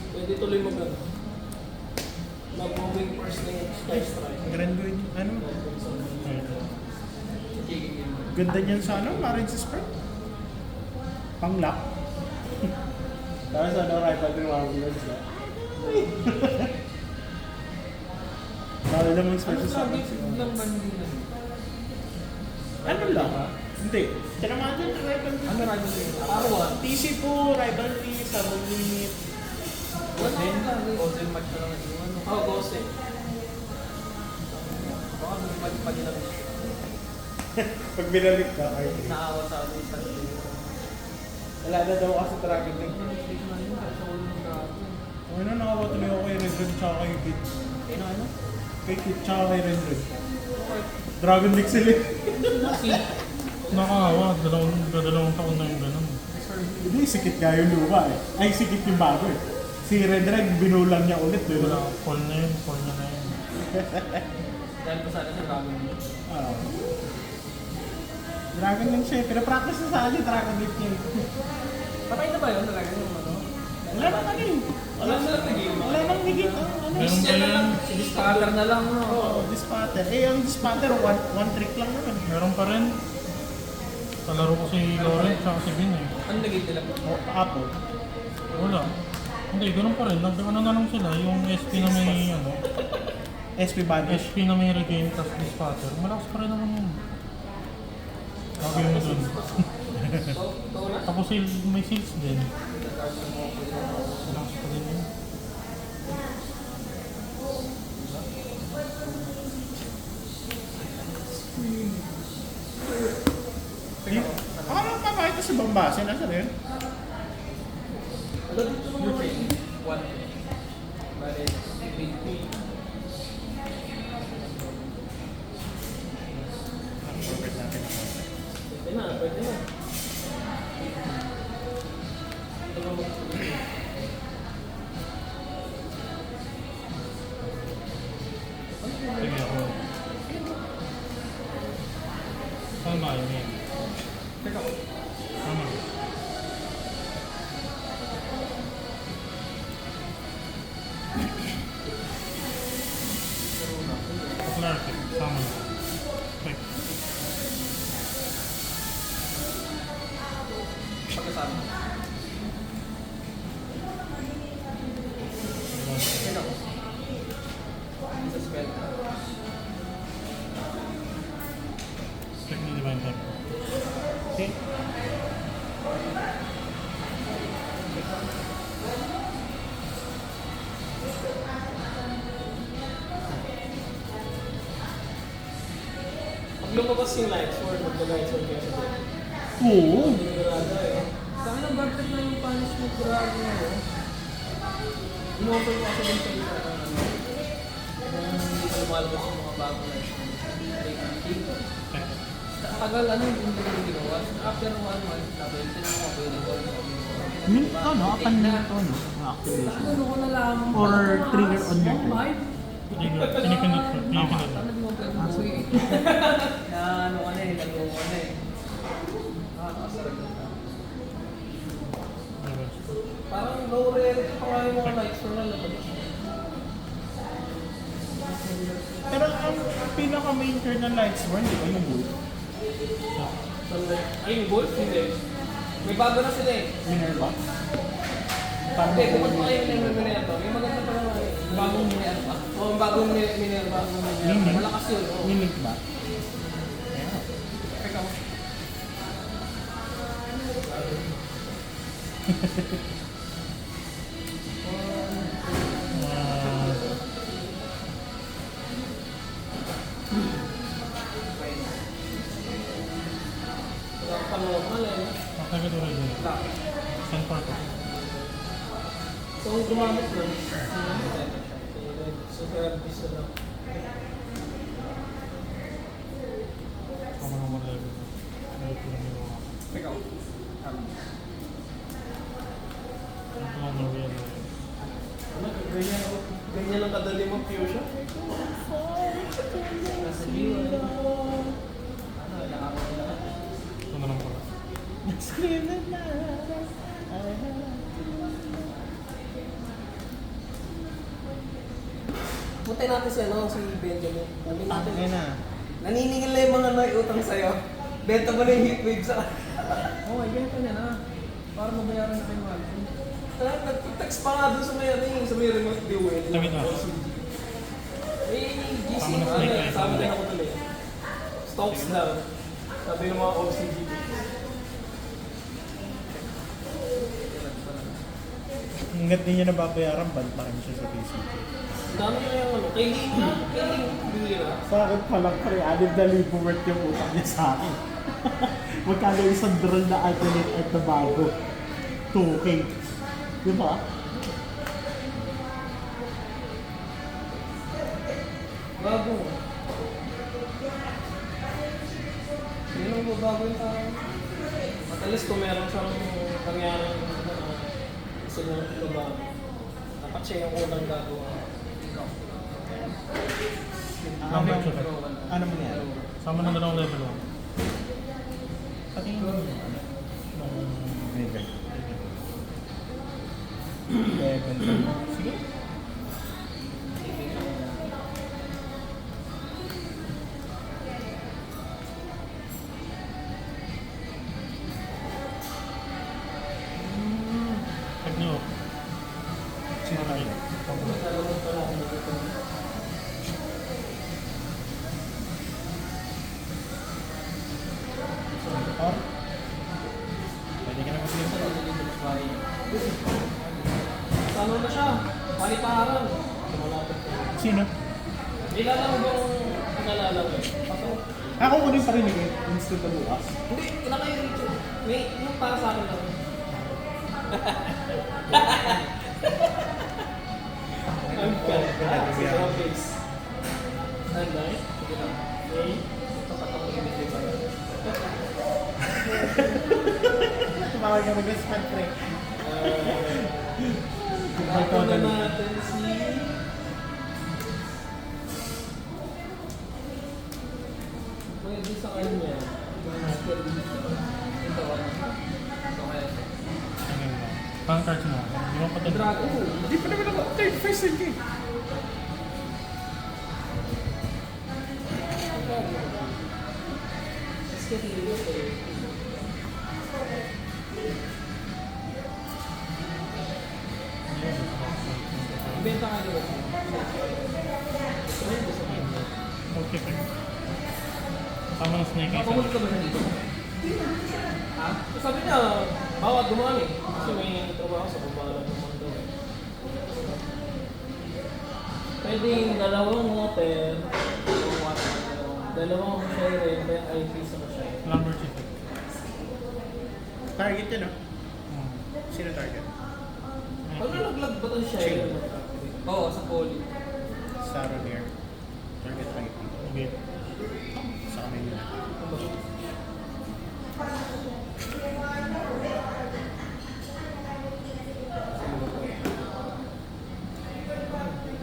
Pwede tuloy mag-ano. Mag-moving first na yung Sky Strike. Grand good. Ano? Kicking yun. Ganda niyan sa ano? Marines Spread? Pang-lock. Tapos ano, rifle ng Warriors na. Bawal naman Ano special sabi summons. lang ba hindi na? Ano lang? Hindi. Tinamaan dyan ang rifle. Ano radyo na yun? R1. TC po, rivalry, summon limit. Golden lang. Golden match na lang naiwan. Oh, Ghost eh. Baka lumipad pa nila. Pag binalik ka, ay. Naawa sa atin sa Wala na daw kasi Dragon Link. Hindi ko na yun. Kasi wala nang grabe. Ano, nakawa tuloy ako kay Red Red tsaka kay Kid. Eh, na ano? Kay Kid tsaka kay Red Red. Dragon Link sila. Nakakawa. Dalawang taon na yung ganun. Hindi, sikit nga yung lupa eh. Ay, sikit yung bago eh. Si Red Red, binulang niya ulit. Wala. Call na yun. Call na na yun. Dahil pa sana sa Dragon Ball. Oo. Dragon Link siya eh. Pinapractice na sa akin yung Dragon Link niya. Patay na ba yun talaga yung ano? Wala na ano eh. Wala na lang nag-game. Wala nang higit. Ano? Meron ba yan? Dispatter na lang, no? Oo, Dispatter. Eh, ang Dispatter, one trick lang naman. Meron pa rin. Kalaro ko si Lauren tsaka si Vin eh. Ano nag-game nila? O, Apple. Wala. Hindi, ganun pa rin. Ano na lang sila. Yung SP na may ano. SP Banish. SP na may regain tapos dispatter. Malakas pa rin naman yun. Sabi mo dun. Ito na? Tapos may seals din. Malakas pa din yun. Ano papakita sa Bambase? Nasa rin? Ano dito naman? One. Bale, big P. Robert natin. Pwede na, pwede na. Ito na mo. Sige ako. Tama yun eh. Teka ko. Tama. Popularity. Tama. Quick. Pagkasama. Teka ko. Sa spell. Quick ni Divine Temple. Okay. Pag lumabas yung light sword, mag-light sword kayo sa deck. Oo. Hindi ko nalala eh. Sa akin ang bagtag na yung punish mo grabe na yun. Inopen ko kasi din sa isa na ano. Hindi pa lumalabas yung mga bago na yun. Ang tagal ano yung hindi ko ginawa. After 1 month, sabi, tinanong ko available. Ano? Apan na ito, no? Activation. Ano ko na lang. Or trigger on your turn. Pinipindot ko. Pinipindot ko. Na ano ka na eh, nalungo ka na eh. Nakakasarap na. Parang low reality pa nga yung mga lights na lalabas. Pero ang pinaka-main turn ng Lightsworn, di ba yung Wolf? Ay, yung Wolf? Hindi. May bago na sila eh. Minerva? Parang Hindi, kung pa kayo yung Minerva, may maganda pa naman eh. Bagong Minerva. Oo, bagong Minerva. Mini? Malakas yun. oo. Mimic ba? Ikaw. Wala pa normal eh. Bakit ito rin yun? Wala. Saan pa ito? So, gumamit nun. So, kaya bisa lang. Ako naman level. Ano ito lang yung mga. Ikaw. Ito lang yung real life. Ano, ganyan lang kadali mo fusion? Nasa view, ano? Ano, nakakawin lahat. Ito na lang pala. Punta natin si si Benjamin. Sabi natin, Ayun na. naniningil na yung mga naiutang sa'yo. Benta mo na yung heatwave sa Oo, ibenta niya na. Para mabayaran na kayo mahal. Nag-text pa nga doon sa may remote duel. Tawid na. Eh, GC, Tama na, snake eyes. sabi din ako tuloy. Stocks daw. Sabi ng mga OCG. Hanggat di niya nababayaran, ban pa rin siya sa PCT. Dami na yung ano. Kay Ling Bira. Sa akin palang pre, 6,000 worth yung utang niya sa akin. Magkano isang drone na alternate art na bago? 2K. Di ba? Bago. Yun ang babago yung tao. At least kung meron siyang pangyaring gusto niya babago. Dapat siya yung unang gagawa. Number two. Ano mangyari? Sama ng dalawang level 1. Pati yung Mega. Level 2. Sige. Check nyo. Sino tayo? Or? Pwede ka na mag-game. Ano na siya? Paliparan. Malapit na. Sino? Nilala mo bang nalala mo? Ako ko rin parinig eh. Instant na bukas. Hindi, wala kayo rito. May, yung para sa akin lang. I'm good. Face. Anday? Sige lang. Okay. Ito pa itong image ba? Tumawag ka mag-best friend pre. Ako na natin si... Pwede sa kanya. Ito ba? Ito kaya. Ano yun ba? Pang cards mo. Hindi mo pa din. Dragon. Hindi pa naman ako third first game. Let's get it okay. Ibenta ka nyo. Okay pa. Tama ng snake eyes. Makamulit ka ba siya dito? Ha? Sabi niya, bawat dumami. Kasi may trabaho sa pambalan ng mundo. Pwede yung dalawang water, dalawang share, then IP sa share. Number 2. Target yun ah. Sino target? Pag nalaglag ba itong share? Oo, sa poly. Saronir. Target IP. Okay. Sa amin yun.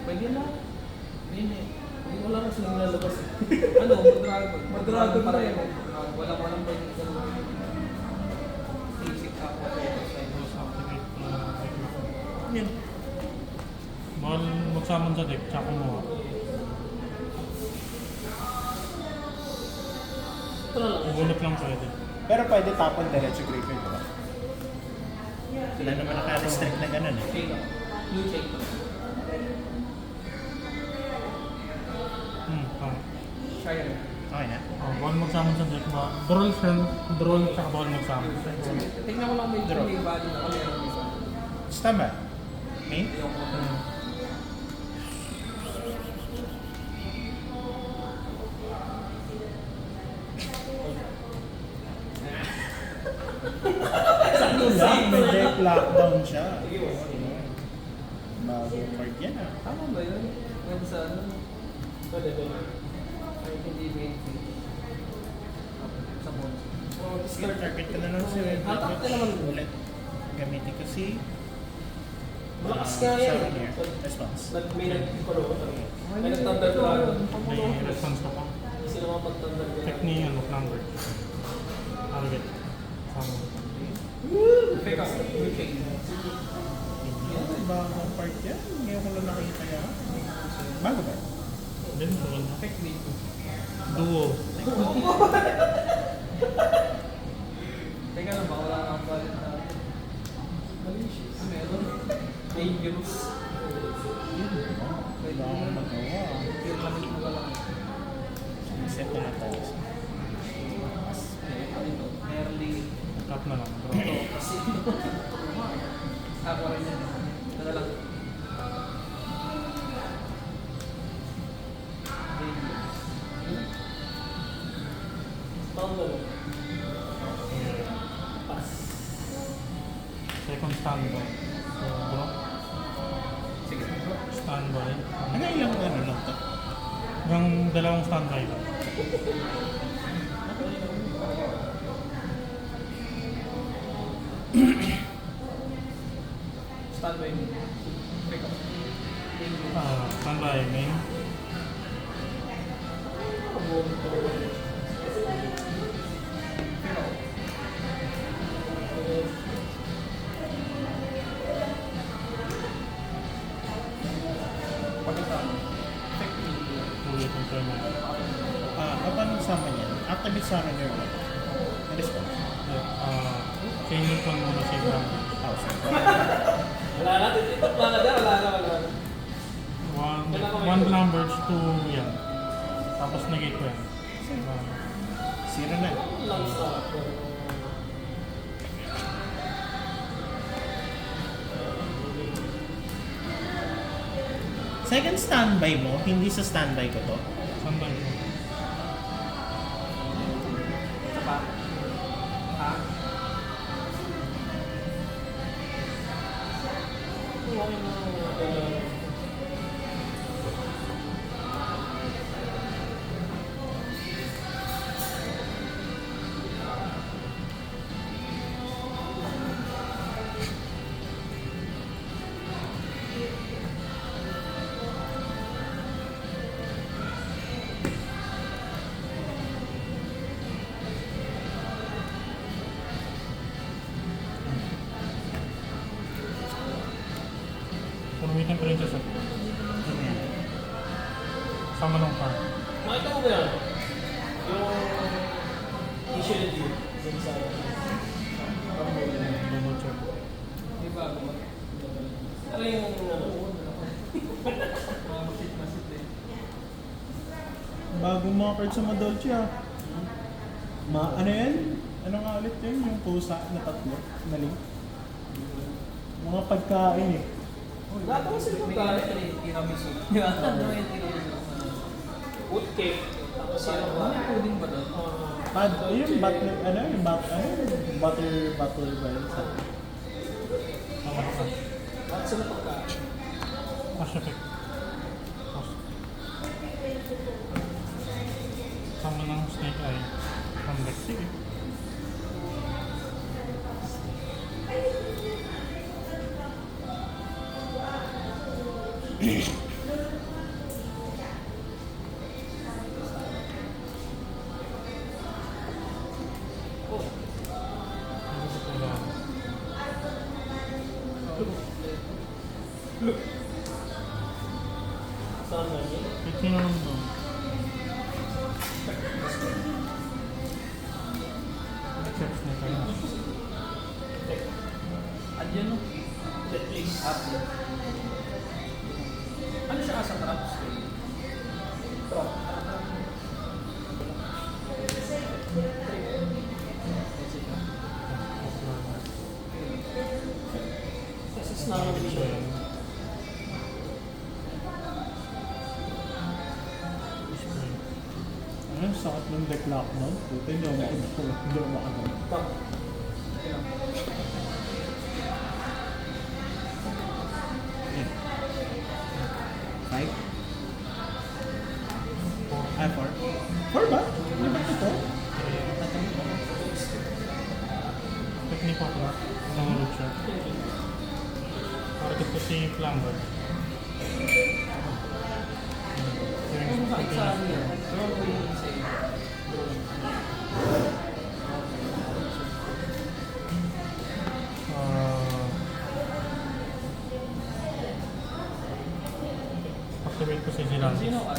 Pwede na. Hindi. Hindi ko lang kasi nilalabas. Ano, mag-dragon. Mag-dragon pa rin. Wala ko lang pwede sa basic ako. Activate. Yun. Mahal magsamon sa deck, tsaka kumuha. Ito na lang. Ugunot lang pwede. Pero pwede tapon diretso graveyard, diba? Wala naman naka-restrict na ganun eh. Shake ako. Blue shake ako. Tama. Shire. Okay na. Bawal magsamon sa deck ba? Drawl tsaka bawal magsamon. Tingnan ko lang may Draw. may value na kung meron isa. Tama. Main? Yung Ano lang, may deck lockdown siya. Bago card yan ah. tama ba yun? Pwede sa ano? Pwede, pwede. Ay, hindi main thing. Sa bonus. Skill target ka na lang si Red Hatak ka naman. ulit. Gamitin ko si Malakas nga yan. Souvenir. Response. May nag-color ko. May nag-thunder dragon. May response ka pa. Hindi sila mapag-thunder dragon. Check ni ano, number. Target. Samon. Fake ako. Blue shake. Yan, bagong part yan. Ngayon ko lang nakita yan. Bago ba? Then, dual na. Fake dito. Duo. Teka lang ba? Wala kang value na. Malicious. Meron. Dangerous. Yun. Wala akong magawa. Permanent mo lang. Set na lang tayo. Ito. Merely. Tap na lang. Draw. Ito. Kasi. Ako rin yan. Ito na lang. Thunder. Pass. Second standby. So, draw. Sige. Standby. Ano ilang ano lang to? Yung dalawang standby lang. Stand by me. Fake ako. Standby main. Fake ako. Pagkatapos. Fake me. Ulit ang turn na. Paano sama niyan? Activate sa akin yung response. Change lang muna sa exam. Oh, sorry. Wala na. Titok lang na dyan. Wala na. One numbers to yan. Tapos negate ko yan. Zero na. Lang sa... Second standby mo, hindi sa standby ko to. Standby ko. Isa pa. Ha? Punumitin princess ako. Sama ng card. Makita mo ba yan? Yung... issue na dito. Yung sa... Double check. Di ba? Ano yung... Masit eh. Bagong mga cards sa Madolce ah. Ano yan? Ano nga ulit yun? Yung pusa na tatlo? Mali. Mga pagkain eh. Lahat naman sila May magkain. tiramisu. Di ba? Ano yung tiramisu? Food cake. Tapos yung... Ano yung pudding ba doon? Pad, yung butter, ano yung butter ba yun? Sama ng card. Lahat sila pagkain. Cash effect. Pass. Sama ng snake eye. Convex. Sige. Saan na yun? Kahit sino naman doon. Except na tayo. Andiyan no? Let please. Upload. Ano siya asa traps? Trap. Kasi snarang siya. Ano, sakit ng deck lockdown. Puta, hindi ako makagawa. Hindi ako makagawa. Trap. Five? Ay, four? Four ba? Ano ba ito? Technique ko na. Nangunod siya. Target ko si Flamber. Kung sa isa niya, draw ko yung isa yun. Activate ko si Zilan. Sino ka?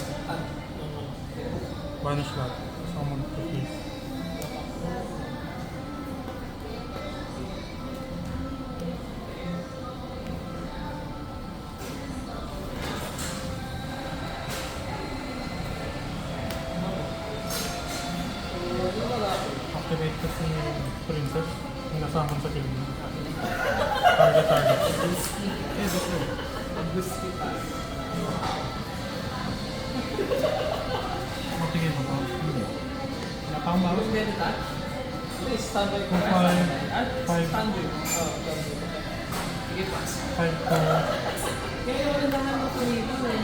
Vanish lang. Summon to please. Activate ko si Princess. Yung nasama sa kill. Target. Matigil mo ba? Wala pa akong bawas. Ready ta? Please, standby ko. Kung five- five- Standby. Standby. Sige, pass. 5 to Kaya wala na nga ito dito eh.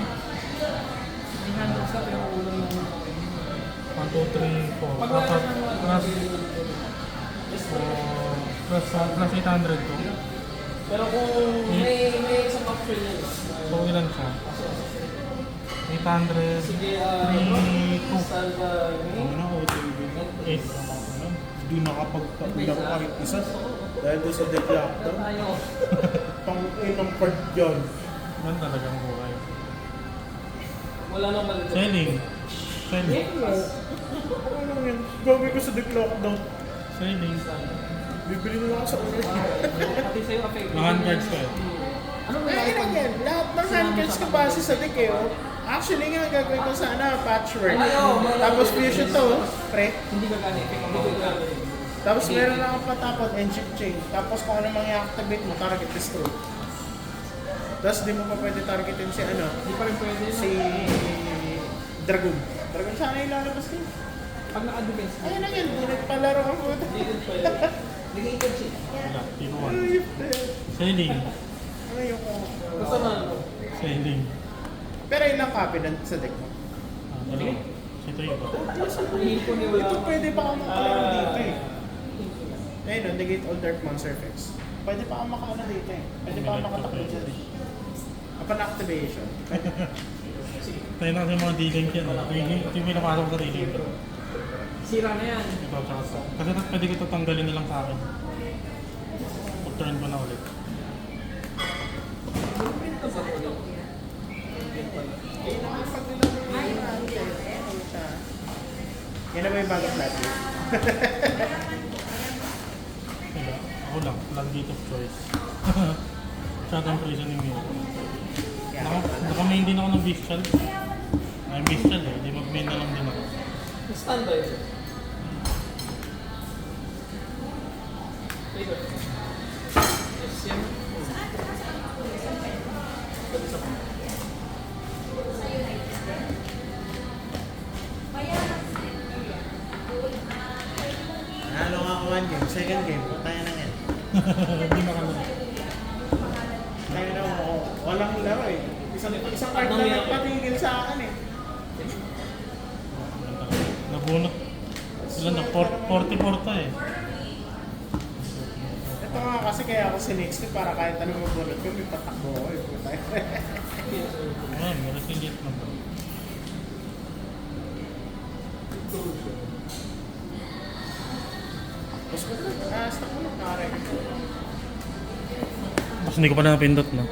May handles ka pero ulo yung 1, 2, 3, 4. Pag wala Apat. siyang Plus 800 to. Pero kung may isang option yun. So ilan siya? 800. Sige, 3, 2. standby. Ano na, OTV. 8. Hindi nakapagpakulang kahit isa. Dahil doon sa deck lockdown. tayo. Pang-inang part dyan. Yan talagang buhay. Wala nang mali. Selling. Selling. Ano yun? Gawin ko sa deck lockdown. Selling. Bibili na lang ako sa ulit. Pati sa'yo affect. Mga handcards ko eh. Ano ba Eh, ilan yan? Lahat ng handcards ko base sa deck eh. Oh. Actually nga, gagawin ko sana patchwork. Tapos fusion to, oh. Pre. Hindi ka gani. Hindi ka gani. Tapos meron na akong patapon, engine chain. Tapos kung ano mang-i-activate mo, target destroy. Tapos di mo pa pwede targetin si ano, Hindi pa rin pwede. si Dragoon. Dragoon sana ilalabas din. Pag naka-defense. Ayun na yan, nagpalaro ka po. Hindi din pwede. Hindi ka ikot siya. Wala. Tipo 1. Ayun. Selling. Ayun ko. Gusto na ano? Selling. Pero ilang copy sa deck mo? Dalawa. Ito yung iba. Hihipon niya wala. Ito pwede pa akong makalaro dito eh. Ayun no, negate all dark monster effects. Pwede pa akong makaano dito eh. Pwede pa akong makatakbo dyan eh. Upon activation. Tayo na kasi mga dealing yan. Ito yung pinapasok ko sa dealing. Sira na yan. Ito tsaka sa. Kasi pwede ko ito tanggalin na lang sa akin. Pag-turn ko na ulit. Ito ba ito? Kailangan pag nilagay mo yung ano kayo. Ano siya? Yan na ba yung bagong flat rate? Kaya, ako lang. Landgate of choice. Shotgun Prisoning Mirror. Naka-main din ako ng Bestial. Ay, Bestial eh. Di mag-main na lang din ako. Standby. SM. Nanalo nga ako one game. Second game, tayo na yan. Hindi na kami. Tayo na ako. Walang laro eh. Isang card na nagpatigil sa akin eh. Nabunot. Sila na, 44 to eh. Ito nga kasi kaya ako sinexty para kahit ano mabunod ko, may patakbo ko eh. Puta. Ayan, resilient na ba? Tapos ko na, stock mo lang pare. Mas hindi ko pa na napindot na.